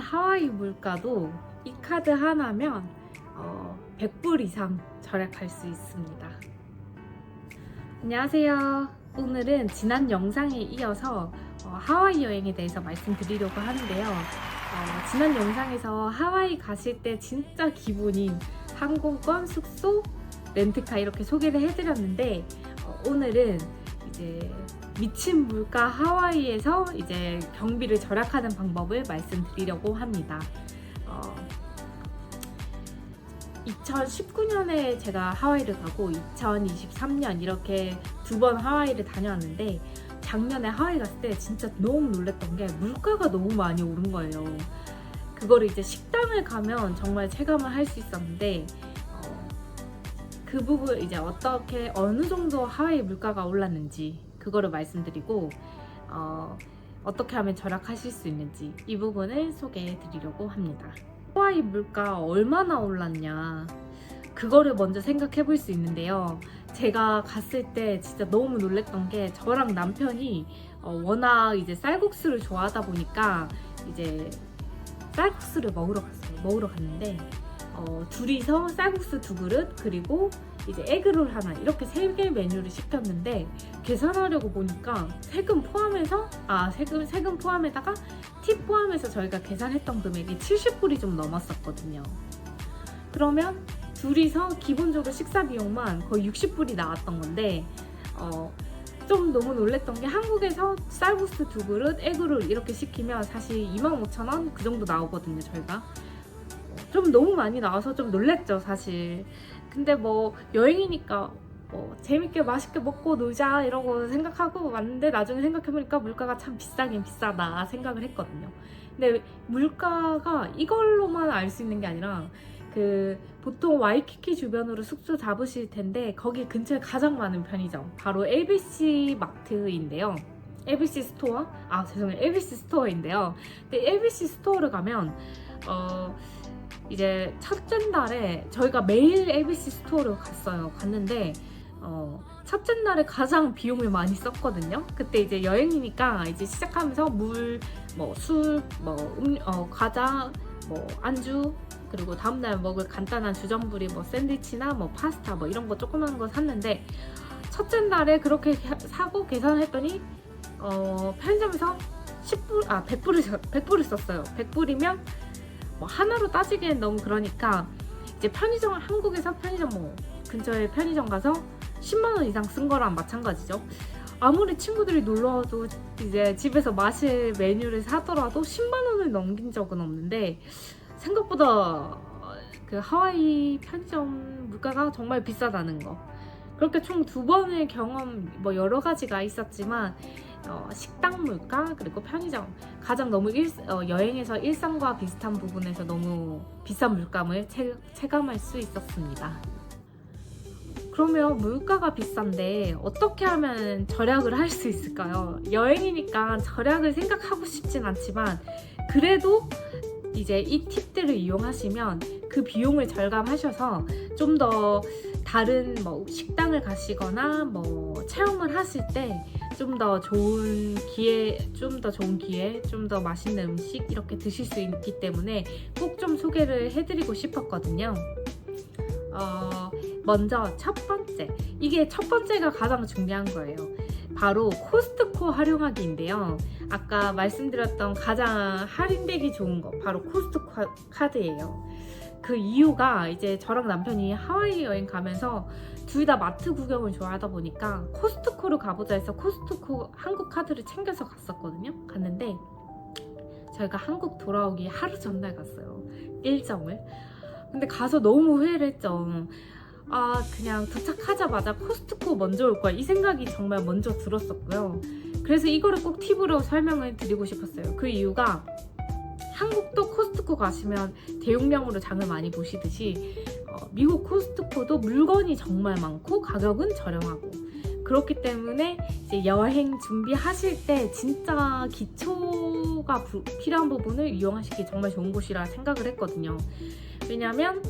하와이 물가도 이 카드 하나면 100불 이상 절약할 수 있습니다. 안녕하세요. 오늘은 지난 영상에 이어서 하와이 여행에 대해서 말씀드리려고 하는데요. 지난 영상에서 하와이 가실 때 진짜 기본인 항공권, 숙소, 렌트카 이렇게 소개를 해드렸는데 오늘은 이제 미친 물가 하와이에서 이제 경비를 절약하는 방법을 말씀드리려고 합니다. 2019년에 제가 하와이를 가고 2023년 이렇게 두 번 하와이를 다녀왔는데 작년에 하와이 갔을 때 진짜 너무 놀랐던 게 물가가 너무 많이 오른 거예요. 그거를 이제 식당을 가면 정말 체감을 할 수 있었는데 그 부분 이제 어떻게 어느 정도 하와이 물가가 올랐는지 그거를 말씀드리고 어떻게 하면 절약하실 수 있는지 이 부분을 소개해 드리려고 합니다. 하와이 물가 얼마나 올랐냐 그거를 먼저 생각해 볼 수 있는데요. 제가 갔을 때 진짜 너무 놀랬던 게 저랑 남편이 워낙 이제 쌀국수를 좋아하다 보니까 이제 쌀국수를 먹으러 갔는데 둘이서 쌀국수 2그릇 그리고 이제 에그롤 하나 이렇게 3개 메뉴를 시켰는데 계산하려고 보니까 세금 포함에다가 팁 포함해서 저희가 계산했던 금액이 70불이 좀 넘었었거든요. 그러면 둘이서 기본적으로 식사 비용만 거의 60불이 나왔던 건데 좀 너무 놀랬던 게 한국에서 쌀국수 2그릇, 에그롤 이렇게 시키면 사실 25,000원 그 정도 나오거든요. 저희가 좀 너무 많이 나와서 좀 놀랬죠 사실. 근데 뭐 여행이니까 재밌게 맛있게 먹고 놀자 이러고 생각하고 왔는데 나중에 생각해보니까 물가가 참 비싸긴 비싸다 생각을 했거든요. 근데 물가가 이걸로만 알 수 있는 게 아니라 보통 와이키키 주변으로 숙소 잡으실 텐데 거기 근처에 가장 많은 편의점 바로 ABC 마트인데요. ABC 스토어? ABC 스토어인데요. 근데 ABC 스토어를 가면 이제 첫째 날에 저희가 매일 ABC 스토어를 갔는데 첫째 날에 가장 비용을 많이 썼거든요. 그때 이제 여행이니까 이제 시작하면서 물, 술, 과자, 안주 그리고 다음날 먹을 간단한 주전부리 샌드위치나 파스타 이런 거 조그만 거 샀는데 첫째 날에 그렇게 사고 계산을 했더니 편의점에서 100불을 썼어요. 100불이면 하나로 따지기엔 너무 그러니까 이제 한국에서 편의점 근처에 편의점 가서 10만원 이상 쓴 거랑 마찬가지죠. 아무리 친구들이 놀러와도 이제 집에서 마실 메뉴를 사더라도 10만원을 넘긴 적은 없는데 생각보다 그 하와이 편의점 물가가 정말 비싸다는 거. 그렇게 총 2번의 경험 여러 가지가 있었지만 식당 물가 그리고 편의점 가장 너무 여행에서 일상과 비슷한 부분에서 너무 비싼 물감을 체감할 수 있었습니다. 그러면 물가가 비싼데 어떻게 하면 절약을 할 수 있을까요? 여행이니까 절약을 생각하고 싶진 않지만 그래도 이제 이 팁들을 이용하시면 그 비용을 절감하셔서 좀 더 다른 식당을 가시거나 체험을 하실 때 좀 더 좋은 기회, 좀 더 맛있는 음식 이렇게 드실 수 있기 때문에 꼭 좀 소개를 해드리고 싶었거든요. 먼저 첫 번째가 가장 중요한 거예요. 바로 코스트코 활용하기인데요. 아까 말씀드렸던 가장 할인되기 좋은 거 바로 코스트코 카드예요. 그 이유가 이제 저랑 남편이 하와이 여행 가면서 둘 다 마트 구경을 좋아하다 보니까 코스트코를 가보자 해서 코스트코 한국 카드를 챙겨서 갔는데 저희가 한국 돌아오기 하루 전날 갔어요. 일정을. 근데 가서 너무 후회를 했죠. 그냥 도착하자마자 코스트코 먼저 올 거야 이 생각이 정말 먼저 들었었고요. 그래서 이거를 꼭 팁으로 설명을 드리고 싶었어요. 그 이유가 한국도 코스트코 가시면 대용량으로 장을 많이 보시듯이 미국 코스트코도 물건이 정말 많고 가격은 저렴하고 그렇기 때문에 이제 여행 준비하실 때 진짜 기초가 필요한 부분을 이용하시기 정말 좋은 곳이라 생각을 했거든요. 왜냐면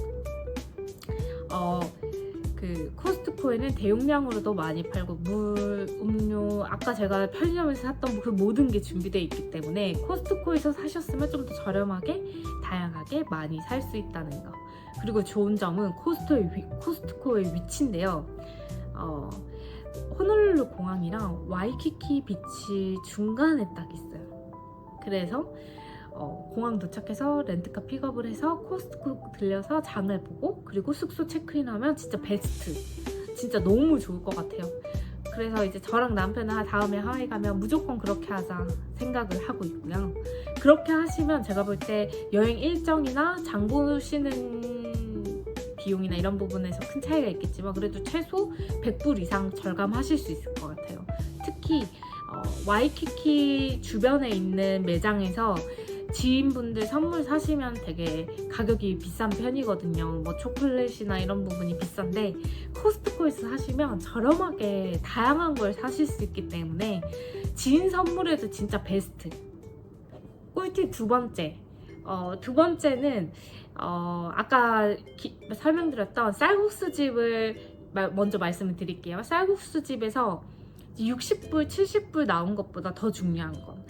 그 코스트코 코스트코에는 대용량으로도 많이 팔고 물, 음료, 아까 제가 편의점에서 샀던 그 모든 게 준비되어 있기 때문에 코스트코에서 사셨으면 좀 더 저렴하게 다양하게 많이 살 수 있다는 거. 그리고 좋은 점은 코스트코의 위치인데요. 호놀룰루 공항이랑 와이키키 비치 중간에 딱 있어요. 그래서 공항 도착해서 렌트카 픽업을 해서 코스트코 들려서 장을 보고 그리고 숙소 체크인하면 진짜 베스트. 진짜 너무 좋을 것 같아요. 그래서 이제 저랑 남편은 다음에 하와이 가면 무조건 그렇게 하자 생각을 하고 있고요. 그렇게 하시면 제가 볼 때 여행 일정이나 장 보시는 비용이나 이런 부분에서 큰 차이가 있겠지만 그래도 최소 100불 이상 절감하실 수 있을 것 같아요. 특히 와이키키 주변에 있는 매장에서 지인분들 선물 사시면 되게 가격이 비싼 편이거든요. 뭐 초콜릿이나 이런 부분이 비싼데 코스트코에서 사시면 저렴하게 다양한 걸 사실 수 있기 때문에 지인 선물에도 진짜 베스트. 꿀팁 두 번째. 두 번째는 아까 설명드렸던 쌀국수 집을 먼저 말씀을 드릴게요. 쌀국수 집에서 60불, 70불 나온 것보다 더 중요한 건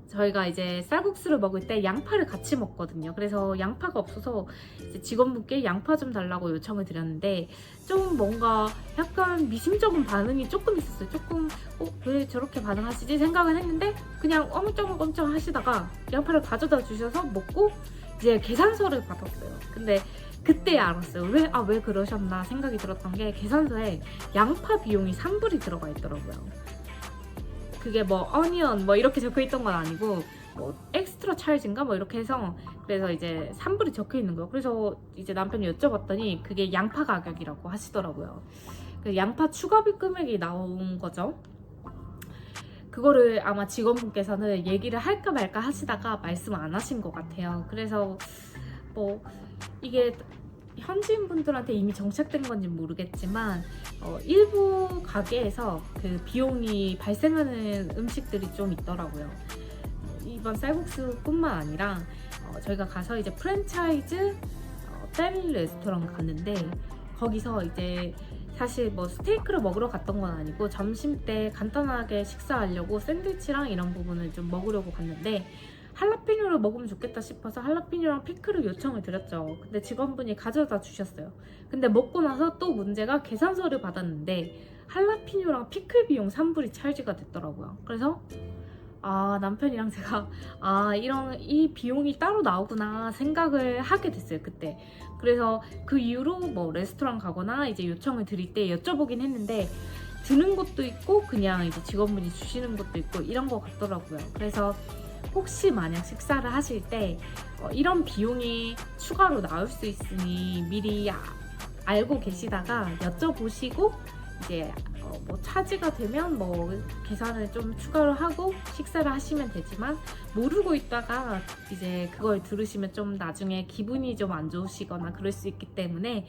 저희가 이제 쌀국수를 먹을 때 양파를 같이 먹거든요. 그래서 양파가 없어서 이제 직원분께 양파 좀 달라고 요청을 드렸는데 좀 뭔가 약간 미심쩍은 반응이 조금 있었어요. 조금 왜 저렇게 반응하시지 생각을 했는데 그냥 어물쩡어물쩡 하시다가 양파를 가져다 주셔서 먹고 이제 계산서를 받았어요. 근데 그때 알았어요. 왜 그러셨나 생각이 들었던 게 계산서에 양파 비용이 3불이 들어가 있더라고요. 그게 뭐 어니언 뭐 이렇게 적혀 있던 건 아니고 뭐 엑스트라 찰지인가 뭐 이렇게 해서 그래서 이제 3불이 적혀 있는 거예요. 그래서 이제 남편이 여쭤봤더니 그게 양파 가격이라고 하시더라고요. 그 양파 추가비 금액이 나온 거죠. 그거를 아마 직원분께서는 얘기를 할까 말까 하시다가 말씀 안 하신 것 같아요. 그래서 뭐 이게 현지인 분들한테 이미 정착된 건지 모르겠지만 일부 가게에서 그 비용이 발생하는 음식들이 좀 있더라고요. 이번 쌀국수뿐만 아니라 저희가 가서 이제 프랜차이즈 패밀리 레스토랑 갔는데 거기서 이제 사실 뭐 스테이크를 먹으러 갔던 건 아니고 점심 때 간단하게 식사하려고 샌드위치랑 이런 부분을 좀 먹으려고 갔는데 할라피뇨를 먹으면 좋겠다 싶어서 할라피뇨랑 피클을 요청을 드렸죠. 근데 직원분이 가져다 주셨어요. 근데 먹고 나서 또 문제가 계산서를 받았는데 할라피뇨랑 피클 비용 3불이 찰지가 됐더라고요. 그래서 남편이랑 제가 이 비용이 따로 나오구나 생각을 하게 됐어요, 그때. 그래서 그 이후로 뭐 레스토랑 가거나 이제 요청을 드릴 때 여쭤보긴 했는데 드는 것도 있고 그냥 이제 직원분이 주시는 것도 있고 이런 것 같더라고요. 그래서 혹시 만약 식사를 하실 때 이런 비용이 추가로 나올 수 있으니 미리 알고 계시다가 여쭤보시고 이제 뭐 차지가 되면 뭐 계산을 좀 추가로 하고 식사를 하시면 되지만 모르고 있다가 이제 그걸 들으시면 좀 나중에 기분이 좀 안 좋으시거나 그럴 수 있기 때문에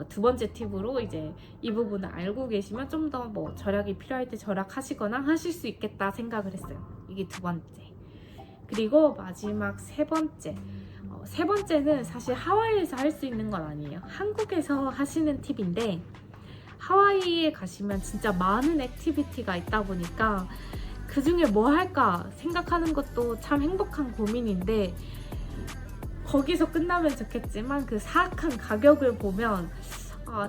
두 번째 팁으로 이제 이 부분을 알고 계시면 좀 더 뭐 절약이 필요할 때 절약하시거나 하실 수 있겠다 생각을 했어요. 이게 두 번째. 그리고 마지막 세 번째. 세 번째는 사실 하와이에서 할 수 있는 건 아니에요. 한국에서 하시는 팁인데 하와이에 가시면 진짜 많은 액티비티가 있다 보니까 그 중에 뭐 할까 생각하는 것도 참 행복한 고민인데 거기서 끝나면 좋겠지만 그 사악한 가격을 보면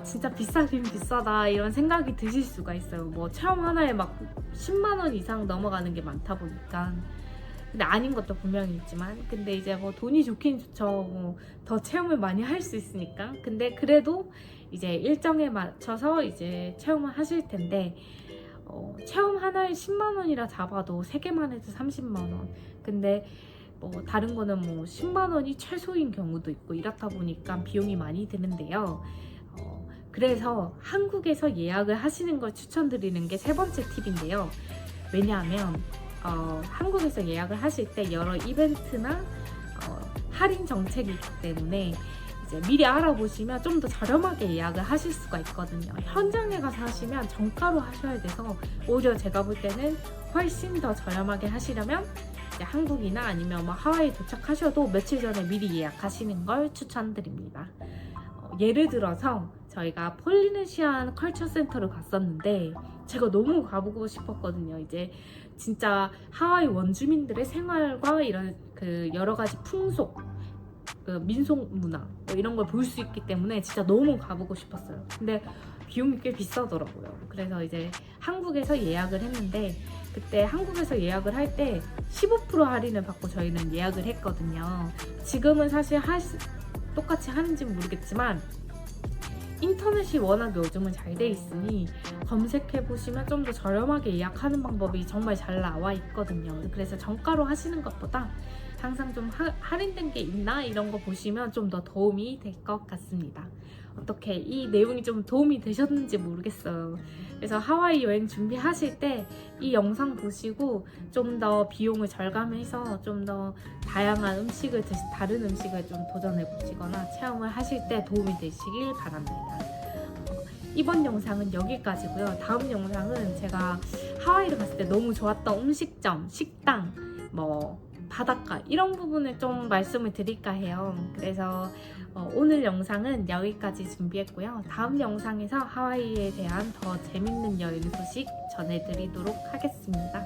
진짜 비싸긴 비싸다 이런 생각이 드실 수가 있어요. 뭐 체험 하나에 막 10만 원 이상 넘어가는 게 많다 보니까. 근데 아닌 것도 분명히 있지만 근데 이제 뭐 돈이 좋긴 좋죠. 뭐 더 체험을 많이 할 수 있으니까. 근데 그래도 이제 일정에 맞춰서 이제 체험을 하실 텐데 체험 하나에 10만 원이라 잡아도 3개만 해도 30만 원. 근데 뭐 다른 거는 뭐 10만 원이 최소인 경우도 있고 이렇다 보니까 비용이 많이 드는데요. 그래서 한국에서 예약을 하시는 걸 추천드리는 게 세 번째 팁인데요. 왜냐하면 한국에서 예약을 하실 때 여러 이벤트나 할인 정책이 있기 때문에 이제 미리 알아보시면 좀 더 저렴하게 예약을 하실 수가 있거든요. 현장에 가서 하시면 정가로 하셔야 돼서 오히려 제가 볼 때는 훨씬 더 저렴하게 하시려면 이제 한국이나 아니면 뭐 하와이 도착하셔도 며칠 전에 미리 예약하시는 걸 추천드립니다. 예를 들어서 저희가 폴리네시안 컬처 센터를 갔었는데 제가 너무 가보고 싶었거든요. 이제 진짜 하와이 원주민들의 생활과 이런 그 여러 가지 풍속, 그 민속 문화 뭐 이런 걸 볼 수 있기 때문에 진짜 너무 가보고 싶었어요. 근데 비용이 꽤 비싸더라고요. 그래서 이제 한국에서 예약을 했는데 그때 한국에서 예약을 할 때 15% 할인을 받고 저희는 예약을 했거든요. 지금은 사실 똑같이 하는지 모르겠지만 인터넷이 워낙 요즘은 잘 돼 있으니 검색해 보시면 좀 더 저렴하게 예약하는 방법이 정말 잘 나와 있거든요. 그래서 정가로 하시는 것보다 항상 좀 할인된 게 있나 이런 거 보시면 좀 더 도움이 될 것 같습니다. 어떻게 이 내용이 좀 도움이 되셨는지 모르겠어요. 그래서 하와이 여행 준비하실 때 이 영상 보시고 좀 더 비용을 절감해서 좀 더 다양한 음식을 다른 음식을 좀 도전해 보시거나 체험을 하실 때 도움이 되시길 바랍니다. 이번 영상은 여기까지고요. 다음 영상은 제가 하와이를 갔을 때 너무 좋았던 음식점, 식당, 뭐 바닷가 이런 부분을 좀 말씀을 드릴까 해요. 그래서 오늘 영상은 여기까지 준비했고요. 다음 영상에서 하와이에 대한 더 재밌는 여행 소식 전해드리도록 하겠습니다.